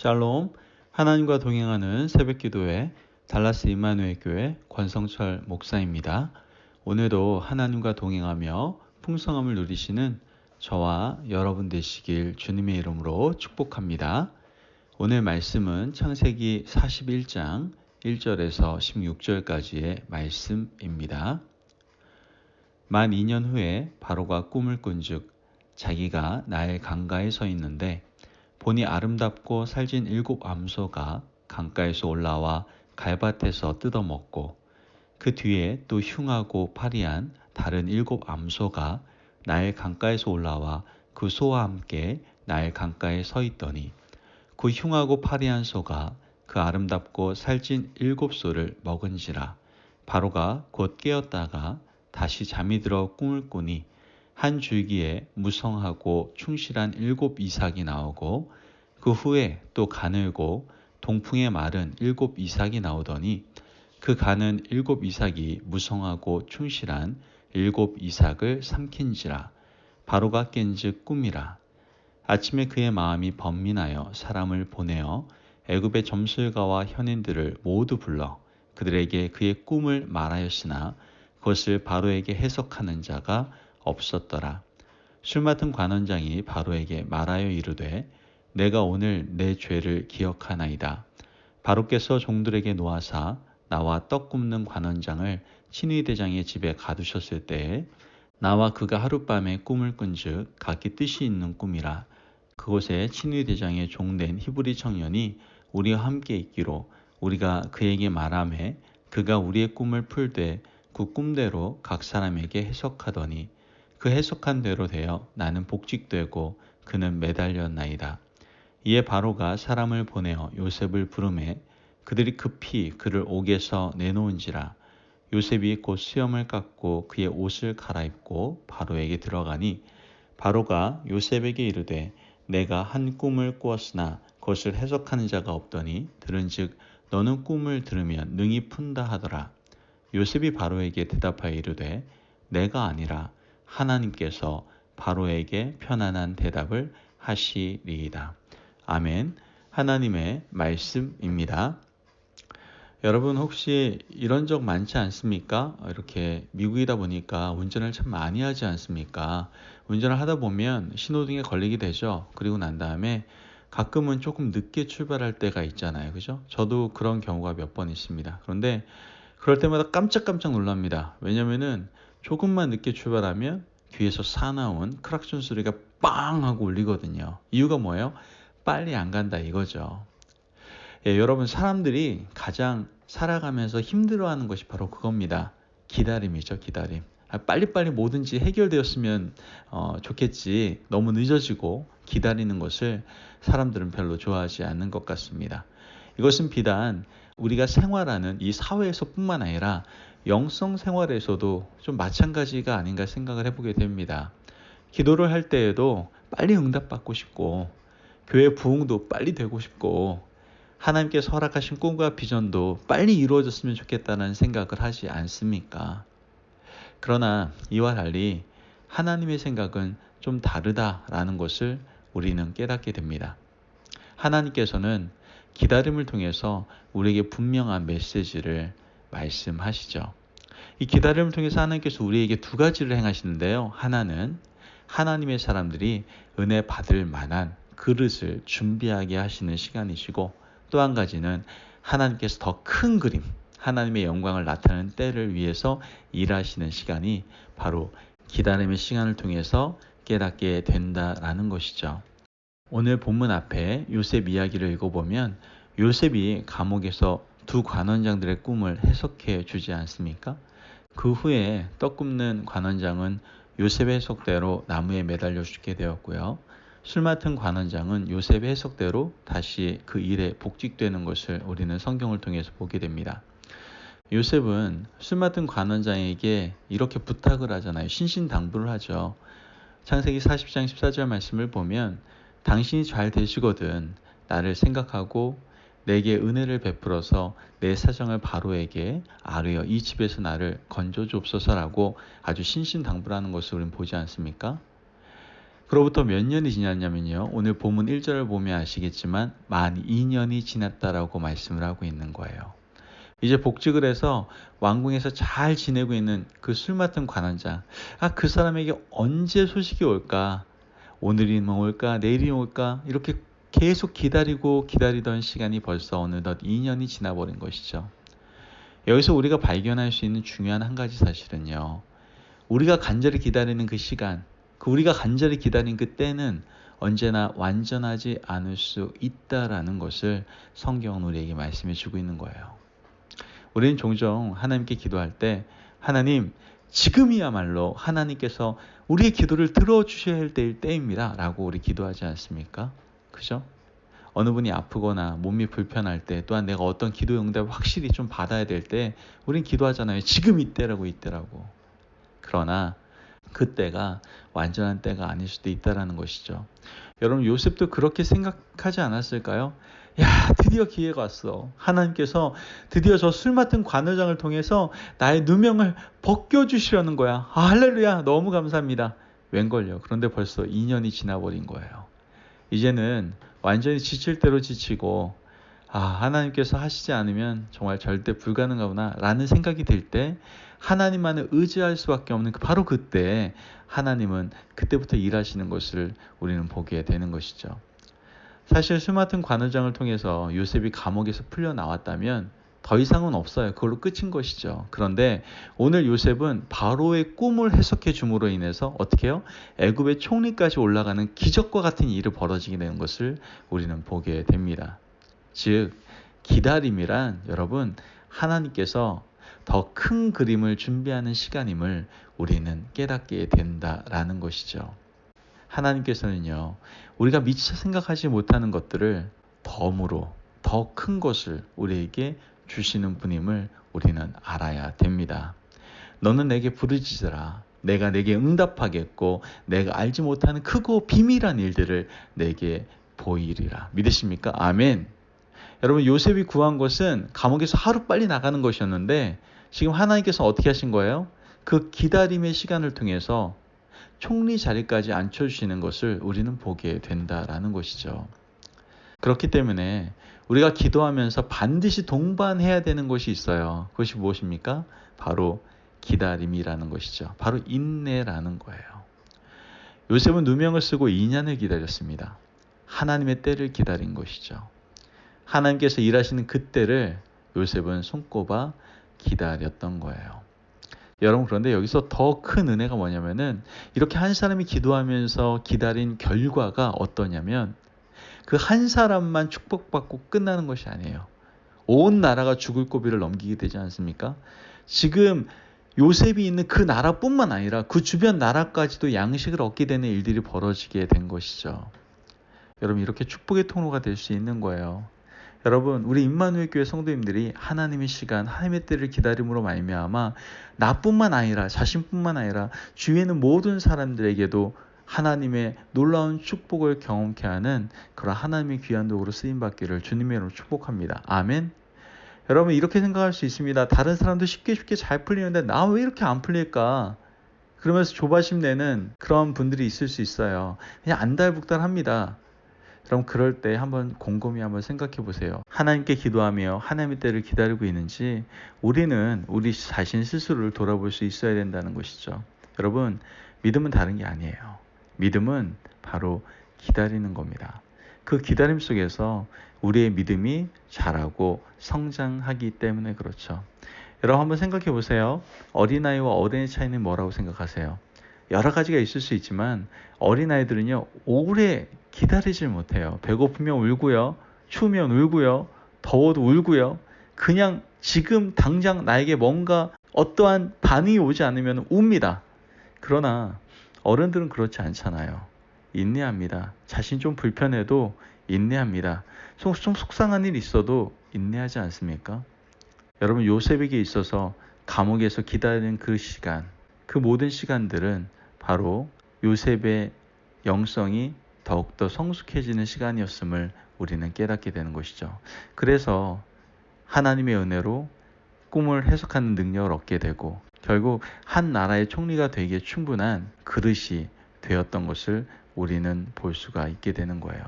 샬롬, 하나님과 동행하는 새벽기도회 달라스 임마누엘 교회 권성철 목사입니다. 오늘도 하나님과 동행하며 풍성함을 누리시는 저와 여러분 되시길 주님의 이름으로 축복합니다. 오늘 말씀은 창세기 41장 1절에서 16절까지의 말씀입니다. 만 2년 후에 바로가 꿈을 꾼즉 자기가 나일 강가에 서 있는데 보니 아름답고 살진 7 암소가 강가에서 올라와 갈밭에서 뜯어먹고 그 뒤에 또 흉하고 파리한 다른 7 암소가 나일 강가에서 올라와 그 소와 함께 나일 강가에 서 있더니 그 흉하고 파리한 소가 그 아름답고 살찐 7 소를 먹은지라. 바로가 곧 깨었다가 다시 잠이 들어 꿈을 꾸니 한 줄기에 무성하고 충실한 7 이삭이 나오고 그 후에 또 가늘고 동풍에 마른 7 이삭이 나오더니 그 가는 7 이삭이 무성하고 충실한 7 이삭을 삼킨지라. 바로가 깬즉 꿈이라. 아침에 그의 마음이 번민하여 사람을 보내어 애굽의 점술가와 현인들을 모두 불러 그들에게 그의 꿈을 말하였으나 그것을 바로에게 해석하는 자가 없었더라. 술 맡은 관원장이 바로에게 말하여 이르되 내가 오늘 내 죄를 기억하나이다. 바로께서 종들에게 놓아사 나와 떡 굽는 관원장을 친위대장의 집에 가두셨을 때에 나와 그가 하룻밤에 꿈을 꾼즉 각기 뜻이 있는 꿈이라. 그곳에 친위대장의 종된 히브리 청년이 우리와 함께 있기로 우리가 그에게 말하매 그가 우리의 꿈을 풀되 그 꿈대로 각 사람에게 해석하더니 그 해석한 대로 되어 나는 복직되고 그는 매달렸나이다. 이에 바로가 사람을 보내어 요셉을 부르매 그들이 급히 그를 옥에서 내놓은지라. 요셉이 곧 수염을 깎고 그의 옷을 갈아입고 바로에게 들어가니 바로가 요셉에게 이르되 내가 한 꿈을 꾸었으나 그것을 해석하는 자가 없더니 들은즉 너는 꿈을 들으면 능히 푼다 하더라. 요셉이 바로에게 대답하여 이르되 내가 아니라 하나님께서 바로에게 편안한 대답을 하시리이다. 아멘. 하나님의 말씀입니다. 여러분 혹시 이런 적 많지 않습니까? 이렇게 미국이다 보니까 운전을 참 많이 하지 않습니까? 운전을 하다 보면 신호등에 걸리게 되죠. 그리고 난 다음에 가끔은 조금 늦게 출발할 때가 있잖아요. 그죠? 저도 그런 경우가 몇 번 있습니다. 그런데 그럴 때마다 깜짝깜짝 놀랍니다. 왜냐면은 조금만 늦게 출발하면 뒤에서 사나운 크락션 소리가 빵 하고 울리거든요. 이유가 뭐예요? 빨리 안 간다 이거죠. 예, 여러분 사람들이 가장 살아가면서 힘들어하는 것이 바로 그겁니다. 기다림이죠. 기다림. 빨리빨리 뭐든지 해결되었으면 좋겠지. 너무 늦어지고 기다리는 것을 사람들은 별로 좋아하지 않는 것 같습니다. 이것은 비단 우리가 생활하는 이 사회에서 뿐만 아니라 영성 생활에서도 좀 마찬가지가 아닌가 생각을 해보게 됩니다. 기도를 할 때에도 빨리 응답받고 싶고 교회 부흥도 빨리 되고 싶고 하나님께서 허락하신 꿈과 비전도 빨리 이루어졌으면 좋겠다는 생각을 하지 않습니까? 그러나 이와 달리 하나님의 생각은 좀 다르다라는 것을 우리는 깨닫게 됩니다. 하나님께서는 기다림을 통해서 우리에게 분명한 메시지를 말씀하시죠. 이 기다림을 통해서 하나님께서 우리에게 2가지를 행하시는데요. 하나는 하나님의 사람들이 은혜 받을 만한 그릇을 준비하게 하시는 시간이시고 또 한 가지는 하나님께서 더 큰 그림, 하나님의 영광을 나타내는 때를 위해서 일하시는 시간이 바로 기다림의 시간을 통해서 깨닫게 된다라는 것이죠. 오늘 본문 앞에 요셉 이야기를 읽어보면 요셉이 감옥에서 2 관원장들의 꿈을 해석해 주지 않습니까? 그 후에 떡 굽는 관원장은 요셉의 해석대로 나무에 매달려 죽게 되었고요. 술 맡은 관원장은 요셉의 해석대로 다시 그 일에 복직되는 것을 우리는 성경을 통해서 보게 됩니다. 요셉은 술 맡은 관원장에게 이렇게 부탁을 하잖아요. 신신당부를 하죠. 창세기 40장 14절 말씀을 보면 당신이 잘 되시거든 나를 생각하고 내게 은혜를 베풀어서 내 사정을 바로에게 아뢰어 이 집에서 나를 건져 주옵소서라고 아주 신신당부를 하는 것을 우리는 보지 않습니까? 그로부터 몇 년이 지났냐면요. 오늘 본문 1절을 보면 아시겠지만 만 2년이 지났다라고 말씀을 하고 있는 거예요. 이제 복직을 해서 왕궁에서 잘 지내고 있는 그 술 맡은 관원장. 그 사람에게 언제 소식이 올까? 오늘이면 올까? 내일이 올까? 이렇게 계속 기다리던 시간이 벌써 어느덧 2년이 지나버린 것이죠. 여기서 우리가 발견할 수 있는 중요한 한 가지 사실은요. 우리가 간절히 기다리는 그 시간, 우리가 간절히 기다린 그 때는 언제나 완전하지 않을 수 있다라는 것을 성경은 우리에게 말씀해 주고 있는 거예요. 우리는 종종 하나님께 기도할 때 하나님, 지금이야말로 하나님께서 우리의 기도를 들어주셔야 할 때입니다 라고 우리 기도하지 않습니까? 그죠? 어느 분이 아프거나 몸이 불편할 때, 또한 내가 어떤 기도 응답을 확실히 좀 받아야 될 때 우린 기도하잖아요. 지금 이때라고. 그러나 그때가 완전한 때가 아닐 수도 있다는 것이죠. 여러분, 요셉도 그렇게 생각하지 않았을까요? 드디어 기회가 왔어. 하나님께서 드디어 저 술 맡은 관원장을 통해서 나의 누명을 벗겨주시려는 거야. 할렐루야, 너무 감사합니다. 웬걸요. 그런데 벌써 2년이 지나버린 거예요. 이제는 완전히 지칠 대로 지치고 하나님께서 하시지 않으면 정말 절대 불가능하구나 라는 생각이 들 때 하나님만을 의지할 수밖에 없는 바로 그때 하나님은 그때부터 일하시는 것을 우리는 보게 되는 것이죠. 사실 술 맡은 관원장을 통해서 요셉이 감옥에서 풀려나왔다면 더 이상은 없어요. 그걸로 끝인 것이죠. 그런데 오늘 요셉은 바로의 꿈을 해석해 줌으로 인해서 어떻게 해요? 애굽의 총리까지 올라가는 기적과 같은 일이 벌어지게 되는 것을 우리는 보게 됩니다. 즉 기다림이란 여러분 하나님께서 더 큰 그림을 준비하는 시간임을 우리는 깨닫게 된다라는 것이죠. 하나님께서는요, 우리가 미처 생각하지 못하는 것들을 덤으로 더 큰 것을 우리에게 주시는 분임을 우리는 알아야 됩니다. 너는 내게 부르짖으라. 내가 내게 응답하겠고 내가 알지 못하는 크고 비밀한 일들을 내게 보이리라. 믿으십니까? 아멘. 여러분, 요셉이 구한 것은 감옥에서 하루빨리 나가는 것이었는데 지금 하나님께서 어떻게 하신 거예요? 그 기다림의 시간을 통해서 총리 자리까지 앉혀주시는 것을 우리는 보게 된다라는 것이죠. 그렇기 때문에 우리가 기도하면서 반드시 동반해야 되는 것이 있어요. 그것이 무엇입니까? 바로 기다림이라는 것이죠. 바로 인내라는 거예요. 요셉은 누명을 쓰고 2년을 기다렸습니다. 하나님의 때를 기다린 것이죠. 하나님께서 일하시는 그 때를 요셉은 손꼽아 기다렸던 거예요. 여러분, 그런데 여기서 더 큰 은혜가 뭐냐면은 이렇게 한 사람이 기도하면서 기다린 결과가 어떠냐면 그 한 사람만 축복받고 끝나는 것이 아니에요. 온 나라가 죽을 고비를 넘기게 되지 않습니까? 지금 요셉이 있는 그 나라뿐만 아니라 그 주변 나라까지도 양식을 얻게 되는 일들이 벌어지게 된 것이죠. 여러분, 이렇게 축복의 통로가 될 수 있는 거예요. 여러분, 우리 임마누엘 교회 성도님들이 하나님의 시간, 하나님의 때를 기다림으로 말미암아 나뿐만 아니라 자신뿐만 아니라 주위에 있는 모든 사람들에게도 하나님의 놀라운 축복을 경험케 하는 그런 하나님의 귀한 도구로 쓰임받기를 주님의 이름으로 축복합니다. 아멘. 여러분, 이렇게 생각할 수 있습니다. 다른 사람도 쉽게 잘 풀리는데 나 왜 이렇게 안 풀릴까? 그러면서 조바심 내는 그런 분들이 있을 수 있어요. 그냥 안달복달합니다. 그럼 그럴 때 곰곰이 한번 생각해 보세요. 하나님께 기도하며 하나님의 때를 기다리고 있는지 우리는 우리 자신 스스로를 돌아볼 수 있어야 된다는 것이죠. 여러분, 믿음은 다른 게 아니에요. 믿음은 바로 기다리는 겁니다. 그 기다림 속에서 우리의 믿음이 자라고 성장하기 때문에 그렇죠. 여러분, 한번 생각해 보세요. 어린아이와 어른의 차이는 뭐라고 생각하세요? 여러 가지가 있을 수 있지만 어린아이들은요, 오래 기다리질 못해요. 배고프면 울고요, 추우면 울고요, 더워도 울고요. 그냥 지금 당장 나에게 뭔가 어떠한 반응이 오지 않으면 웁니다. 그러나 어른들은 그렇지 않잖아요. 인내합니다. 자신이 좀 불편해도 인내합니다. 좀 속상한 일이 있어도 인내하지 않습니까? 여러분, 요셉에게 있어서 감옥에서 기다리는 그 시간, 그 모든 시간들은 바로 요셉의 영성이 더욱더 성숙해지는 시간이었음을 우리는 깨닫게 되는 것이죠. 그래서 하나님의 은혜로 꿈을 해석하는 능력을 얻게 되고 결국 한 나라의 총리가 되기에 충분한 그릇이 되었던 것을 우리는 볼 수가 있게 되는 거예요.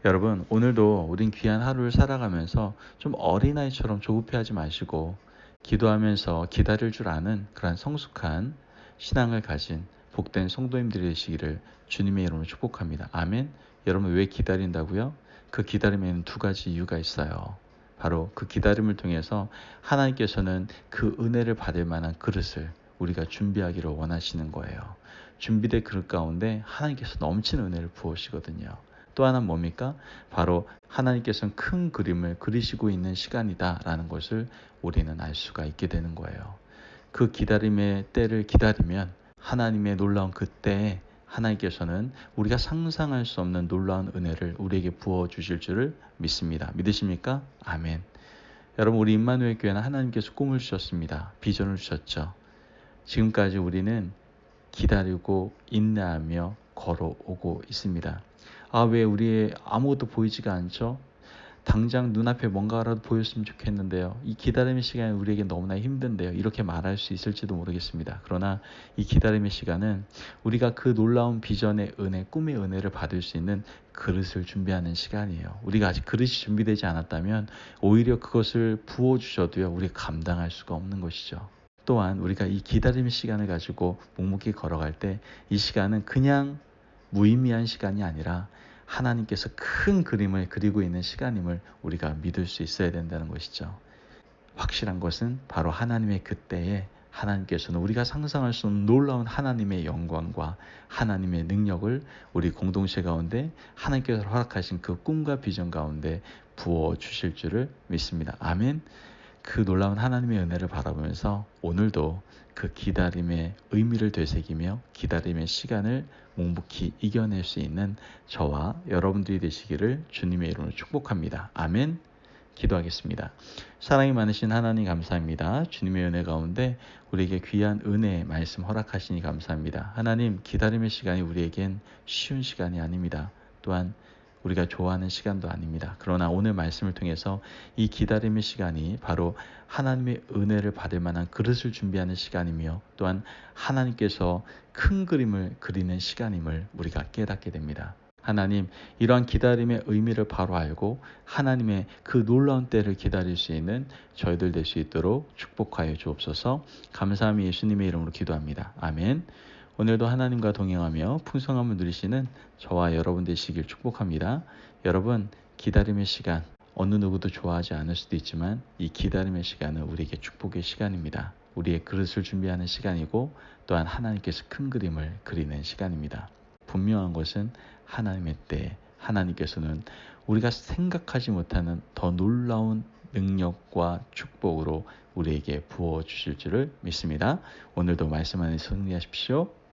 여러분, 오늘도 우린 귀한 하루를 살아가면서 좀 어린아이처럼 조급해하지 마시고 기도하면서 기다릴 줄 아는 그런 성숙한 신앙을 가진 복된 성도님들이 되시기를 주님의 이름으로 축복합니다. 아멘. 여러분, 왜 기다린다고요? 그 기다림에는 두 가지 이유가 있어요. 바로 그 기다림을 통해서 하나님께서는 그 은혜를 받을 만한 그릇을 우리가 준비하기를 원하시는 거예요. 준비된 그릇 가운데 하나님께서 넘치는 은혜를 부으시거든요. 또 하나는 뭡니까? 바로 하나님께서는 큰 그림을 그리시고 있는 시간이다라는 것을 우리는 알 수가 있게 되는 거예요. 그 기다림의 때를 기다리면 하나님의 놀라운 그때에 하나님께서는 우리가 상상할 수 없는 놀라운 은혜를 우리에게 부어주실 줄을 믿습니다. 믿으십니까? 아멘. 여러분, 우리 임마누엘 교회는 하나님께서 꿈을 주셨습니다. 비전을 주셨죠. 지금까지 우리는 기다리고 인내하며 걸어오고 있습니다. 왜 우리의 아무것도 보이지가 않죠? 당장 눈앞에 뭔가라도 보였으면 좋겠는데요. 이 기다림의 시간이 우리에게 너무나 힘든데요. 이렇게 말할 수 있을지도 모르겠습니다. 그러나 이 기다림의 시간은 우리가 그 놀라운 비전의 은혜, 꿈의 은혜를 받을 수 있는 그릇을 준비하는 시간이에요. 우리가 아직 그릇이 준비되지 않았다면 오히려 그것을 부어주셔도요, 우리가 감당할 수가 없는 것이죠. 또한 우리가 이 기다림의 시간을 가지고 묵묵히 걸어갈 때 이 시간은 그냥 무의미한 시간이 아니라 하나님께서 큰 그림을 그리고 있는 시간임을 우리가 믿을 수 있어야 된다는 것이죠. 확실한 것은 바로 하나님의 그때에 하나님께서는 우리가 상상할 수 없는 놀라운 하나님의 영광과 하나님의 능력을 우리 공동체 가운데 하나님께서 허락하신 그 꿈과 비전 가운데 부어주실 줄을 믿습니다. 아멘. 그 놀라운 하나님의 은혜를 바라보면서 오늘도 그 기다림의 의미를 되새기며 기다림의 시간을 묵묵히 이겨낼 수 있는 저와 여러분들이 되시기를 주님의 이름으로 축복합니다. 아멘. 기도하겠습니다. 사랑이 많으신 하나님 감사합니다. 주님의 은혜 가운데 우리에게 귀한 은혜의 말씀 허락하시니 감사합니다. 하나님, 기다림의 시간이 우리에겐 쉬운 시간이 아닙니다. 또한 우리가 좋아하는 시간도 아닙니다. 그러나 오늘 말씀을 통해서 이 기다림의 시간이 바로 하나님의 은혜를 받을 만한 그릇을 준비하는 시간이며 또한 하나님께서 큰 그림을 그리는 시간임을 우리가 깨닫게 됩니다. 하나님, 이러한 기다림의 의미를 바로 알고 하나님의 그 놀라운 때를 기다릴 수 있는 저희들 될 수 있도록 축복하여 주옵소서. 감사함이 예수님의 이름으로 기도합니다. 아멘. 오늘도 하나님과 동행하며 풍성함을 누리시는 저와 여러분 되시길 축복합니다. 여러분, 기다림의 시간, 어느 누구도 좋아하지 않을 수도 있지만 이 기다림의 시간은 우리에게 축복의 시간입니다. 우리의 그릇을 준비하는 시간이고 또한 하나님께서 큰 그림을 그리는 시간입니다. 분명한 것은 하나님의 때, 하나님께서는 우리가 생각하지 못하는 더 놀라운 능력과 축복으로 우리에게 부어주실 줄을 믿습니다. 오늘도 말씀 안에 승리하십시오.